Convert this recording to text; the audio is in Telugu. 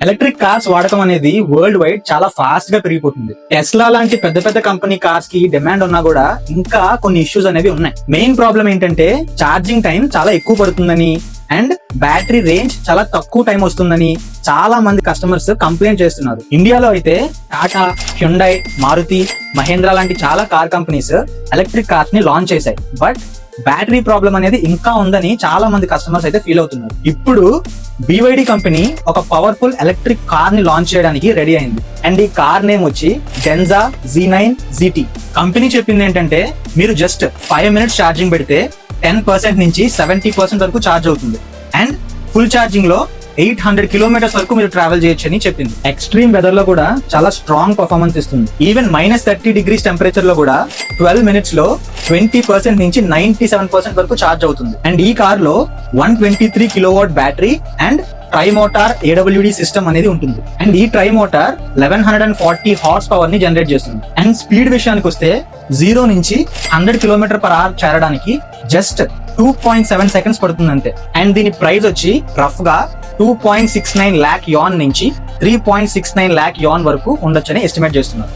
ఎలక్ట్రిక్ కార్స్ వాడకం అనేది వరల్డ్ వైడ్ చాలా ఫాస్ట్ గా పెరిగిపోతుంది. టెస్లా లాంటి పెద్ద పెద్ద కంపెనీ కార్స్ కి డిమాండ్ ఉన్నా కూడా ఇంకా కొన్ని ఇష్యూస్ అనేవి ఉన్నాయి. మెయిన్ ప్రాబ్లం ఏంటంటే ఛార్జింగ్ టైం చాలా ఎక్కువ పడుతుందని అండ్ బ్యాటరీ రేంజ్ చాలా తక్కువ టైం వస్తుందని చాలా మంది కస్టమర్స్ కంప్లైంట్ చేస్తున్నారు. ఇండియాలో అయితే టాటా, హ్యుండై, మారుతి, మహేంద్ర లాంటి చాలా కార్ కంపెనీస్ ఎలక్ట్రిక్ కార్స్ ని లాంచ్ చేశాయి. బట్ బ్యాటరీ ప్రాబ్లం అనేది ఇంకా ఉందని చాలా మంది కస్టమర్స్ అయితే ఫీల్ అవుతున్నారు. ఇప్పుడు BYD కంపెనీ ఒక పవర్ఫుల్ ఎలక్ట్రిక్ కార్ ని లాంచ్ చేయడానికి రెడీ అయింది. అండ్ ఈ కార్ నేమ్ వచ్చి డెన్జా Z9 GT. కంపెనీ చెప్పింది ఏంటంటే మీరు జస్ట్ 5 minutes ఛార్జింగ్ పెడితే 10% నుంచి 70% వరకు ఛార్జ్ అవుతుంది. అండ్ ఫుల్ ఛార్జింగ్ లో 800 kilometers వరకు మీరు ట్రావెల్ చేయొచ్చు అని చెప్పింది. ఎక్స్ట్రీమ్ వెదర్ లో కూడా చాలా స్ట్రాంగ్ పర్ఫార్మెన్స్ ఇస్తుంది. ఈవెన్ -30 degrees టెంపరేచర్ లో కూడా 12 minutes లో 20% నుంచి 97% వరకు ఛార్జ్ అవుతుంది. అండ్ ఈ కార్ లో 123 kilowatt battery and try motor AWD system అనేది ఉంటుంది. అండ్ ఈ ట్రై మోటార్ 1140 హార్స్ పవర్ ని జనరేట్ చేస్తుంది. అండ్ స్పీడ్ విషయానికి వస్తే 0 నుంచి 100 km/h చేరడానికి జస్ట్ 2.7 seconds పడుతుంది అంతే. అండ్ దీని ప్రైస్ వచ్చి రఫ్ గా 2.69 lakh yuan నుంచి 3.69 lakh yuan వరకు ఉండొచ్చని ఎస్టిమేట్ చేస్తున్నారు.